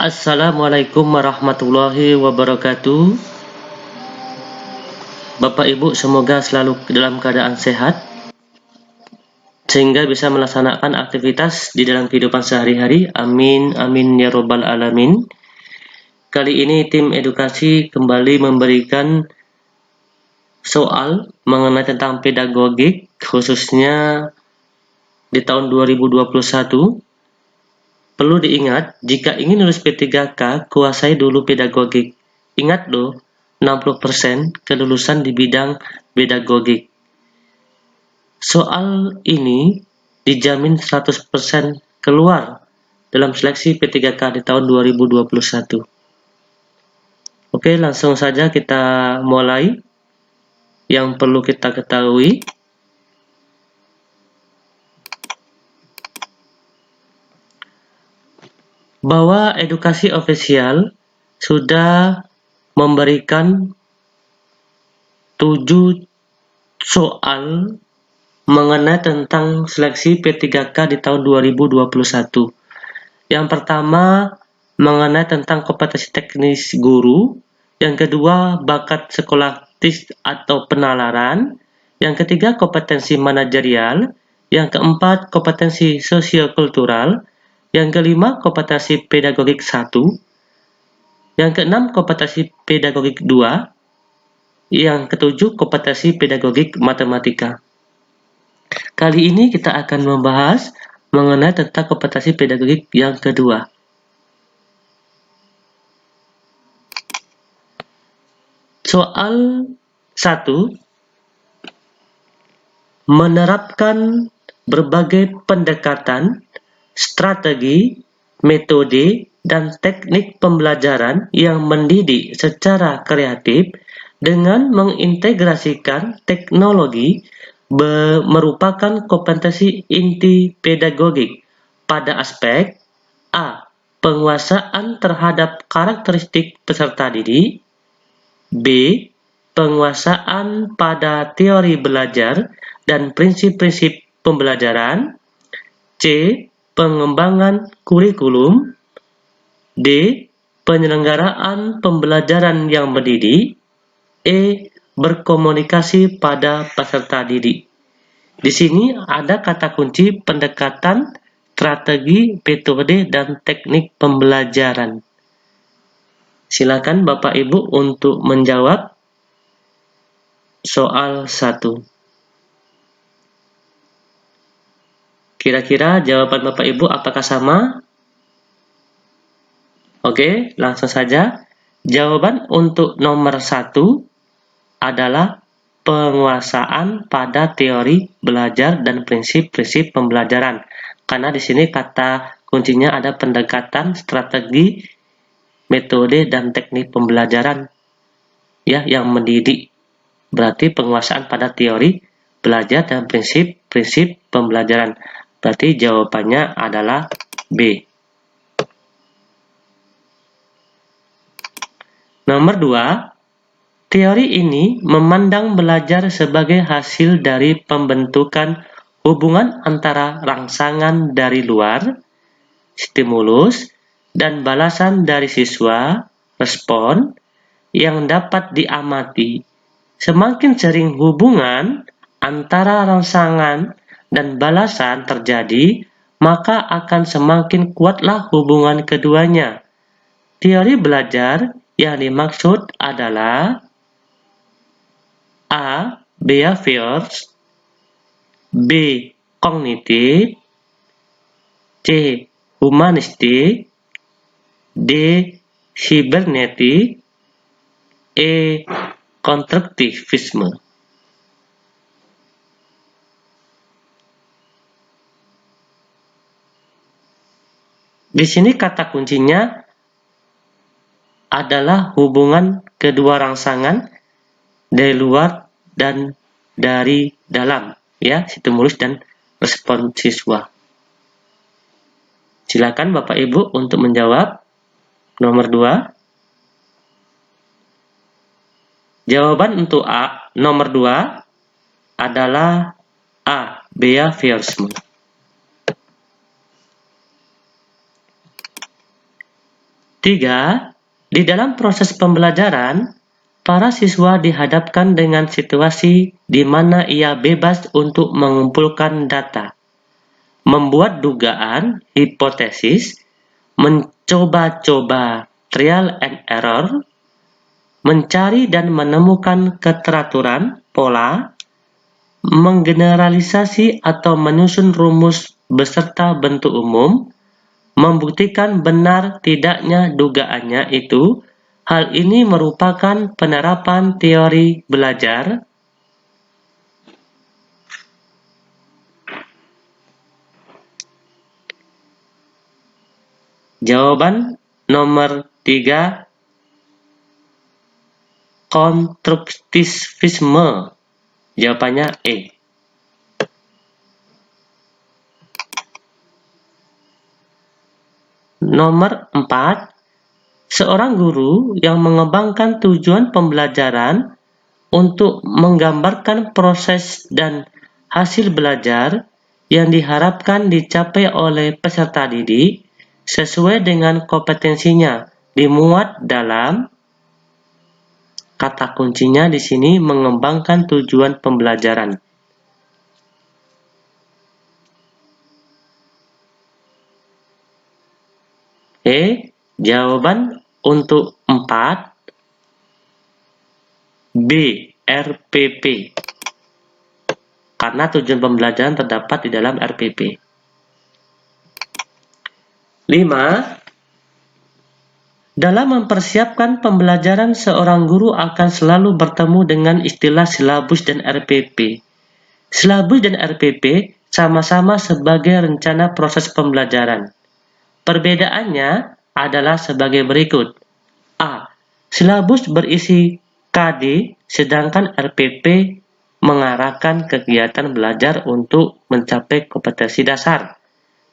Assalamualaikum warahmatullahi wabarakatuh. Bapak Ibu semoga selalu dalam keadaan sehat sehingga bisa melaksanakan aktivitas di dalam kehidupan sehari-hari. Amin amin ya robbal alamin. Kali ini tim edukasi kembali memberikan soal mengenai tentang pedagogik, khususnya di tahun 2021. Perlu diingat, jika ingin lulus P3K, kuasai dulu pedagogik. Ingat loh, 60% kelulusan di bidang pedagogik. Soal ini dijamin 100% keluar dalam seleksi P3K di tahun 2021. Oke, langsung saja kita mulai. Yang perlu kita ketahui, bahwa edukasi ofisial sudah memberikan 7 soal mengenai tentang seleksi P3K di tahun 2021. Yang pertama mengenai tentang kompetensi teknis guru, yang kedua bakat sekolahtis atau penalaran, yang ketiga kompetensi manajerial, yang keempat kompetensi sosiokultural, yang kelima kompetensi pedagogik 1, yang keenam kompetensi pedagogik 2, yang ketujuh kompetensi pedagogik matematika. Kali ini kita akan membahas mengenai tentang kompetensi pedagogik yang kedua. Soal 1. Menerapkan berbagai pendekatan, strategi, metode, dan teknik pembelajaran yang mendidik secara kreatif dengan mengintegrasikan teknologi merupakan kompetensi inti pedagogik pada aspek A. Penguasaan terhadap karakteristik peserta didik, B. Penguasaan pada teori belajar dan prinsip-prinsip pembelajaran, C. Pengembangan kurikulum, D. Penyelenggaraan pembelajaran yang mendidik, E. Berkomunikasi pada peserta didik. Di sini ada kata kunci pendekatan, strategi, metode, dan teknik pembelajaran. Silakan Bapak Ibu untuk menjawab soal 1. Kira-kira jawaban Bapak Ibu apakah sama? Oke, langsung saja. Jawaban untuk nomor 1 adalah penguasaan pada teori belajar dan prinsip-prinsip pembelajaran. Karena di sini kata kuncinya ada pendekatan, strategi, metode, dan teknik pembelajaran ya yang mendidik. Berarti penguasaan pada teori belajar dan prinsip-prinsip pembelajaran. Berarti jawabannya adalah B. Nomor 2, teori ini memandang belajar sebagai hasil dari pembentukan hubungan antara rangsangan dari luar, stimulus, dan balasan dari siswa, respon, yang dapat diamati. Semakin sering hubungan antara rangsangan dan balasan terjadi, maka akan semakin kuatlah hubungan keduanya. Teori belajar yang dimaksud adalah A. Behaviors, B. Kognitif, C. Humanistik, D. Sibernetik, E. Konstruktivisme. Di sini kata kuncinya adalah hubungan kedua rangsangan dari luar dan dari dalam, ya, stimulus dan respon siswa. Silakan Bapak Ibu untuk menjawab nomor 2. Jawaban untuk nomor 2 adalah A. Behaviorisme. 3. Di dalam proses pembelajaran, para siswa dihadapkan dengan situasi di mana ia bebas untuk mengumpulkan data, membuat dugaan, hipotesis, mencoba-coba trial and error, mencari dan menemukan keteraturan, pola, menggeneralisasi atau menyusun rumus beserta bentuk umum, membuktikan benar tidaknya dugaannya itu. Hal ini merupakan penerapan teori belajar. Jawaban nomor 3, konstruktivisme. Jawabannya E. Nomor 4, seorang guru yang mengembangkan tujuan pembelajaran untuk menggambarkan proses dan hasil belajar yang diharapkan dicapai oleh peserta didik sesuai dengan kompetensinya dimuat dalam. Kata kuncinya di sini mengembangkan tujuan pembelajaran. Jawaban untuk 4, B. RPP. Karena tujuan pembelajaran terdapat di dalam RPP. 5. Dalam mempersiapkan pembelajaran, seorang guru akan selalu bertemu dengan istilah silabus dan RPP. Silabus dan RPP sama-sama sebagai rencana proses pembelajaran. Perbedaannya adalah sebagai berikut. A. Silabus berisi KD, sedangkan RPP mengarahkan kegiatan belajar untuk mencapai kompetensi dasar.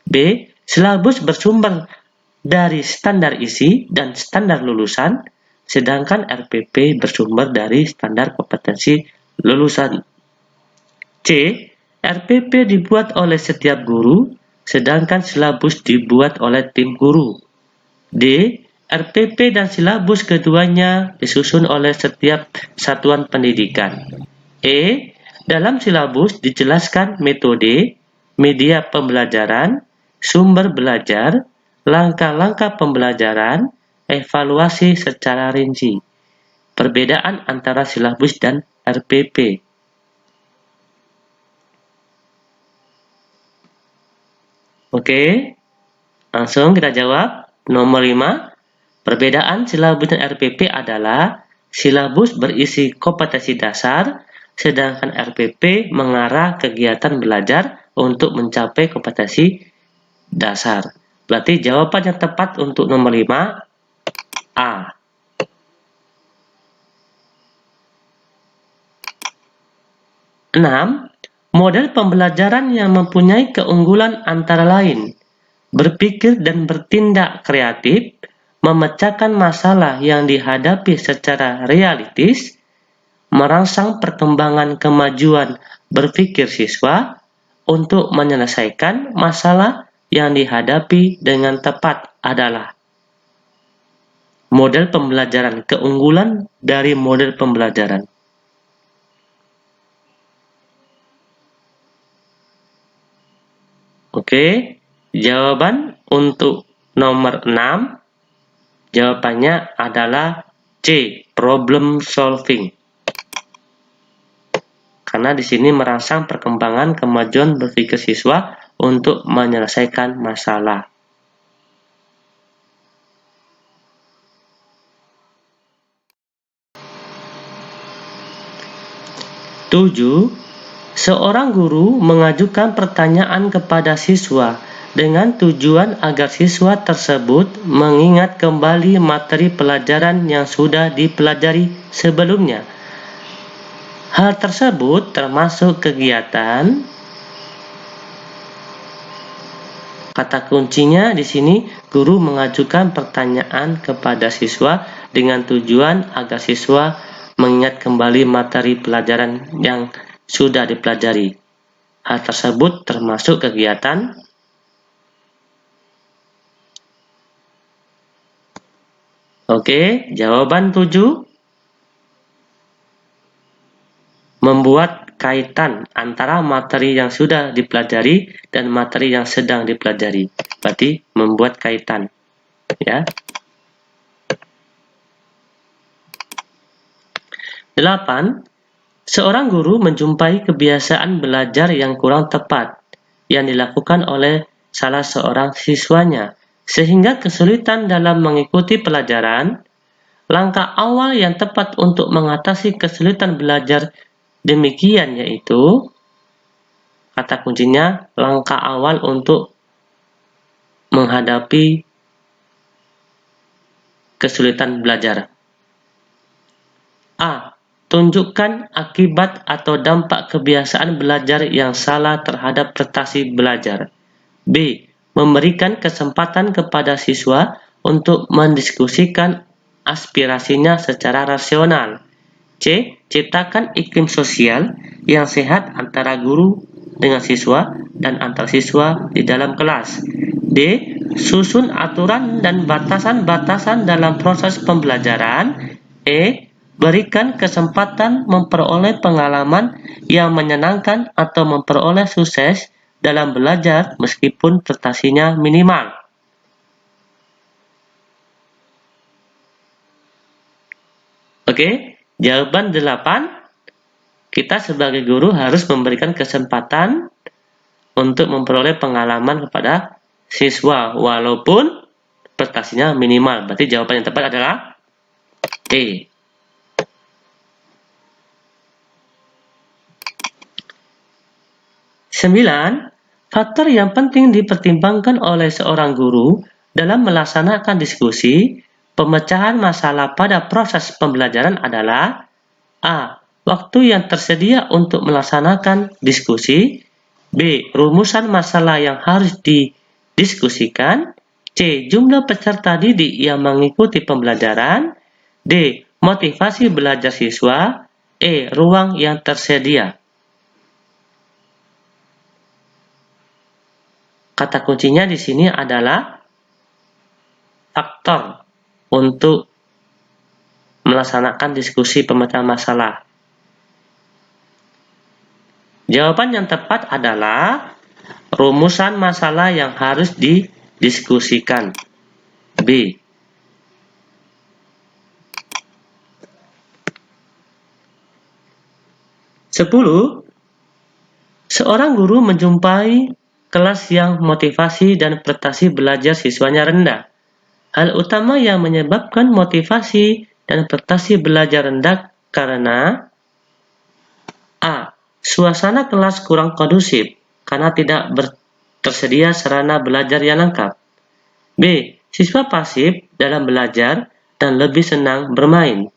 B. Silabus bersumber dari standar isi dan standar lulusan, sedangkan RPP bersumber dari standar kompetensi lulusan. C. RPP dibuat oleh setiap guru, sedangkan silabus dibuat oleh tim guru. D. RPP dan silabus keduanya disusun oleh setiap satuan pendidikan. E. Dalam silabus dijelaskan metode, media pembelajaran, sumber belajar, langkah-langkah pembelajaran, evaluasi secara rinci. Perbedaan antara silabus dan RPP. Oke, langsung kita jawab. Nomor 5, perbedaan silabus dan RPP adalah silabus berisi kompetensi dasar, sedangkan RPP mengarah kegiatan belajar untuk mencapai kompetensi dasar. Berarti jawaban yang tepat untuk nomor 5, A. Enam, model pembelajaran yang mempunyai keunggulan antara lain berpikir dan bertindak kreatif, memecahkan masalah yang dihadapi secara realistis, merangsang perkembangan kemajuan berpikir siswa untuk menyelesaikan masalah yang dihadapi dengan tepat adalah. Model pembelajaran, keunggulan dari model pembelajaran. Oke, jawaban untuk nomor 6, jawabannya adalah C, problem solving. Karena di sini merangsang perkembangan kemajuan berpikir siswa untuk menyelesaikan masalah. Tujuh, seorang guru mengajukan pertanyaan kepada siswa dengan tujuan agar siswa tersebut mengingat kembali materi pelajaran yang sudah dipelajari sebelumnya. Hal tersebut termasuk kegiatan. Kata kuncinya di sini, guru mengajukan pertanyaan kepada siswa dengan tujuan agar siswa mengingat kembali materi pelajaran yang sudah dipelajari. Hal tersebut termasuk kegiatan. Oke, jawaban 7. Membuat kaitan antara materi yang sudah dipelajari dan materi yang sedang dipelajari. Berarti membuat kaitan. Ya. 8. Seorang guru menjumpai kebiasaan belajar yang kurang tepat yang dilakukan oleh salah seorang siswanya, sehingga kesulitan dalam mengikuti pelajaran. Langkah awal yang tepat untuk mengatasi kesulitan belajar demikian yaitu, kata kuncinya, langkah awal untuk menghadapi kesulitan belajar. A. Tunjukkan akibat atau dampak kebiasaan belajar yang salah terhadap prestasi belajar. B. Memberikan kesempatan kepada siswa untuk mendiskusikan aspirasinya secara rasional. C. Ciptakan iklim sosial yang sehat antara guru dengan siswa dan antar siswa di dalam kelas. D. Susun aturan dan batasan-batasan dalam proses pembelajaran. E. Berikan kesempatan memperoleh pengalaman yang menyenangkan atau memperoleh sukses dalam belajar meskipun prestasinya minimal. Oke, jawaban 8. Kita sebagai guru harus memberikan kesempatan untuk memperoleh pengalaman kepada siswa walaupun prestasinya minimal. Berarti jawaban yang tepat adalah E. 9. Faktor yang penting dipertimbangkan oleh seorang guru dalam melaksanakan diskusi pemecahan masalah pada proses pembelajaran adalah A. Waktu yang tersedia untuk melaksanakan diskusi. B. Rumusan masalah yang harus didiskusikan. C. Jumlah peserta didik yang mengikuti pembelajaran. D. Motivasi belajar siswa. E. Ruang yang tersedia. Kata kuncinya di sini adalah faktor untuk melaksanakan diskusi pemecahan masalah. Jawaban yang tepat adalah rumusan masalah yang harus didiskusikan. B. Sepuluh. Seorang guru menjumpai kelas yang motivasi dan prestasi belajar siswanya rendah. Hal utama yang menyebabkan motivasi dan prestasi belajar rendah karena A. Suasana kelas kurang kondusif karena tidak tersedia sarana belajar yang lengkap. B. Siswa pasif dalam belajar dan lebih senang bermain.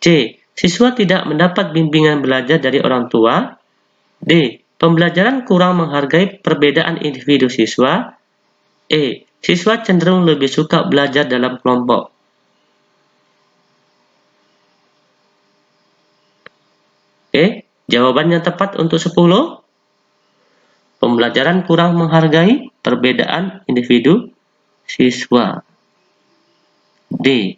C. Siswa tidak mendapat bimbingan belajar dari orang tua. D. Pembelajaran kurang menghargai perbedaan individu siswa. E. Siswa cenderung lebih suka belajar dalam kelompok. Oke, jawaban yang tepat untuk 10. Pembelajaran kurang menghargai perbedaan individu siswa. D.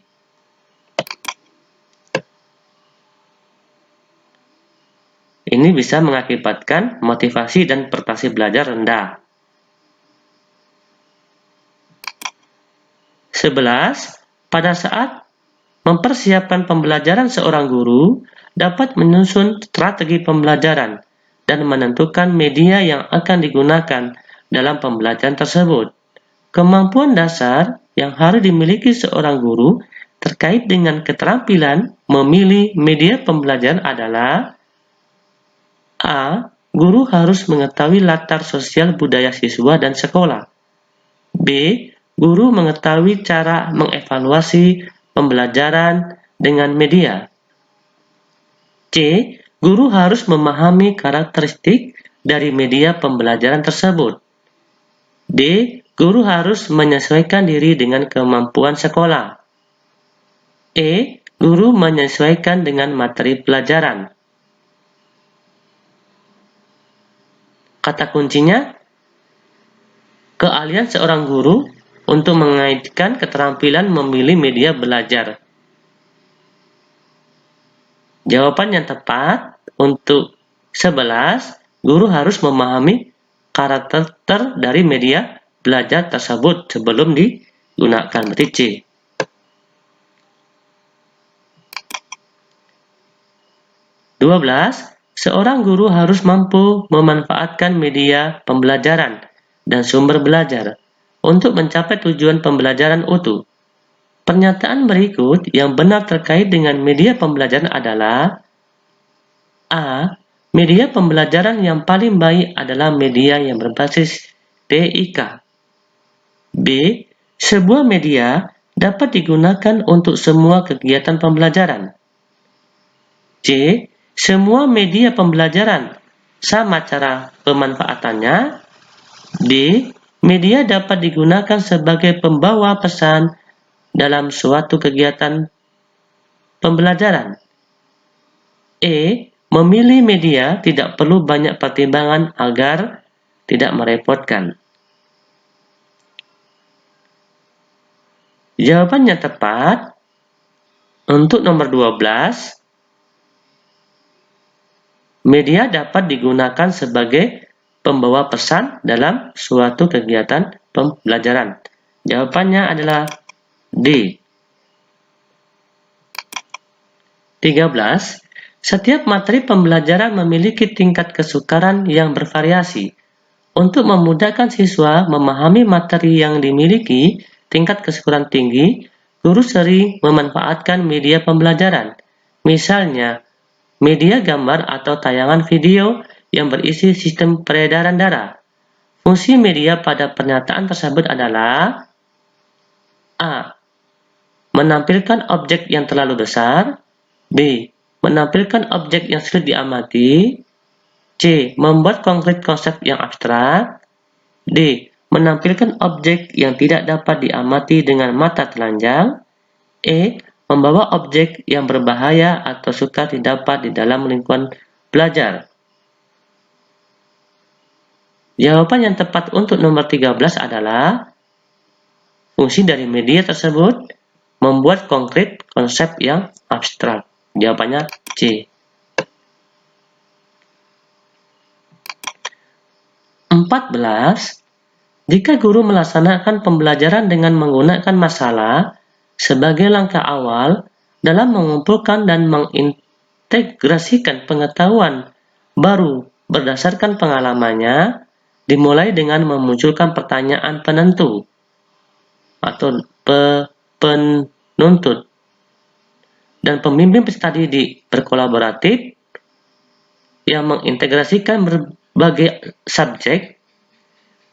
Ini bisa mengakibatkan motivasi dan prestasi belajar rendah. 11. Pada saat mempersiapkan pembelajaran, seorang guru dapat menyusun strategi pembelajaran dan menentukan media yang akan digunakan dalam pembelajaran tersebut. Kemampuan dasar yang harus dimiliki seorang guru terkait dengan keterampilan memilih media pembelajaran adalah A. Guru harus mengetahui latar sosial budaya siswa dan sekolah. B. Guru mengetahui cara mengevaluasi pembelajaran dengan media. C. Guru harus memahami karakteristik dari media pembelajaran tersebut. D. Guru harus menyesuaikan diri dengan kemampuan sekolah. E. Guru menyesuaikan dengan materi pelajaran. Kata kuncinya, keahlian seorang guru untuk mengaitkan keterampilan memilih media belajar. Jawaban yang tepat untuk 11, guru harus memahami karakter dari media belajar tersebut sebelum digunakan. Berarti C. 12. Seorang guru harus mampu memanfaatkan media pembelajaran dan sumber belajar untuk mencapai tujuan pembelajaran utuh. Pernyataan berikut yang benar terkait dengan media pembelajaran adalah: A. Media pembelajaran yang paling baik adalah media yang berbasis TIK. B. Sebuah media dapat digunakan untuk semua kegiatan pembelajaran. C. Semua media pembelajaran sama cara pemanfaatannya. D. Media dapat digunakan sebagai pembawa pesan dalam suatu kegiatan pembelajaran. E. Memilih media tidak perlu banyak pertimbangan agar tidak merepotkan. Jawaban yang tepat untuk nomor 12, media dapat digunakan sebagai pembawa pesan dalam suatu kegiatan pembelajaran. Jawabannya adalah D. 13. Setiap materi pembelajaran memiliki tingkat kesukaran yang bervariasi. Untuk memudahkan siswa memahami materi yang dimiliki tingkat kesukaran tinggi, guru sering memanfaatkan media pembelajaran. Misalnya, media gambar atau tayangan video yang berisi sistem peredaran darah. Fungsi media pada pernyataan tersebut adalah: A. Menampilkan objek yang terlalu besar. B. Menampilkan objek yang sulit diamati. C. Membuat konkret konsep yang abstrak. D. Menampilkan objek yang tidak dapat diamati dengan mata telanjang. E. Membawa objek yang berbahaya atau sukar didapat di dalam lingkungan belajar. Jawaban yang tepat untuk nomor 13 adalah: fungsi dari media tersebut membuat konkret konsep yang abstrak. Jawabannya C. 14. Jika guru melaksanakan pembelajaran dengan menggunakan masalah sebagai langkah awal dalam mengumpulkan dan mengintegrasikan pengetahuan baru berdasarkan pengalamannya, dimulai dengan memunculkan pertanyaan penentu atau penuntut, dan pembimbing peserta didik berkolaboratif yang mengintegrasikan berbagai subjek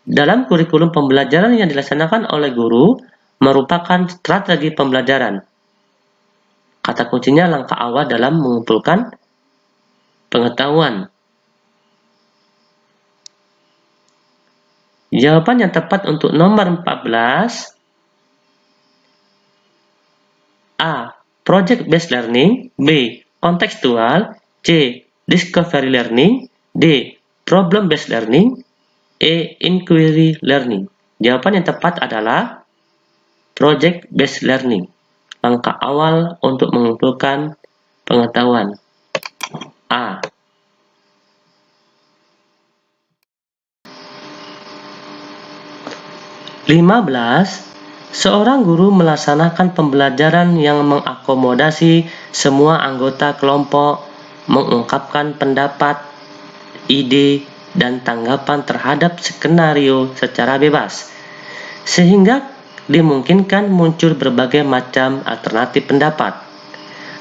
dalam kurikulum pembelajaran yang dilaksanakan oleh guru merupakan strategi pembelajaran. Kata kuncinya langkah awal dalam mengumpulkan pengetahuan. Jawaban yang tepat untuk nomor 14, A. Project based learning. B. Contextual. C. Discovery learning. D. Problem based learning. E. Inquiry learning. Jawaban yang tepat adalah project based learning. Langkah awal untuk mengumpulkan pengetahuan. A. 15. Seorang guru melaksanakan pembelajaran yang mengakomodasi semua anggota kelompok, mengungkapkan pendapat, ide, dan tanggapan terhadap skenario secara bebas, sehingga dimungkinkan muncul berbagai macam alternatif pendapat.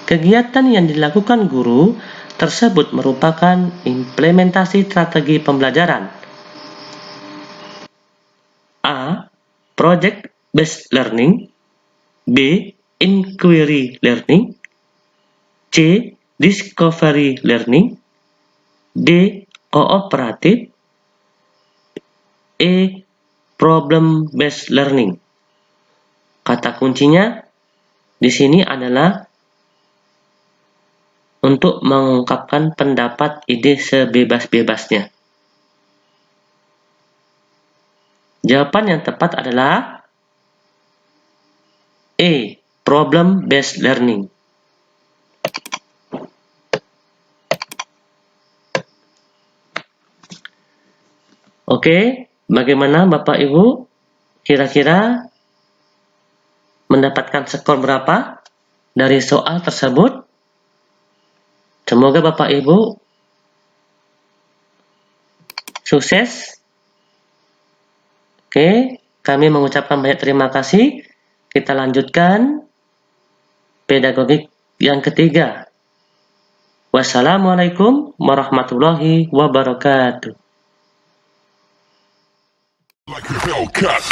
Kegiatan yang dilakukan guru tersebut merupakan implementasi strategi pembelajaran. A. Project based learning. B. Inquiry learning. C. Discovery learning. D. Kooperatif. E. Problem based learning. Kata kuncinya di sini adalah untuk mengungkapkan pendapat ide sebebas-bebasnya. Jawaban yang tepat adalah E. Problem based learning. Oke, bagaimana Bapak Ibu? Kira-kira mendapatkan skor berapa dari soal tersebut? Semoga Bapak Ibu sukses. Oke, kami mengucapkan banyak terima kasih. Kita lanjutkan pedagogik yang ketiga. Wassalamualaikum warahmatullahi wabarakatuh. Like a Hellcat.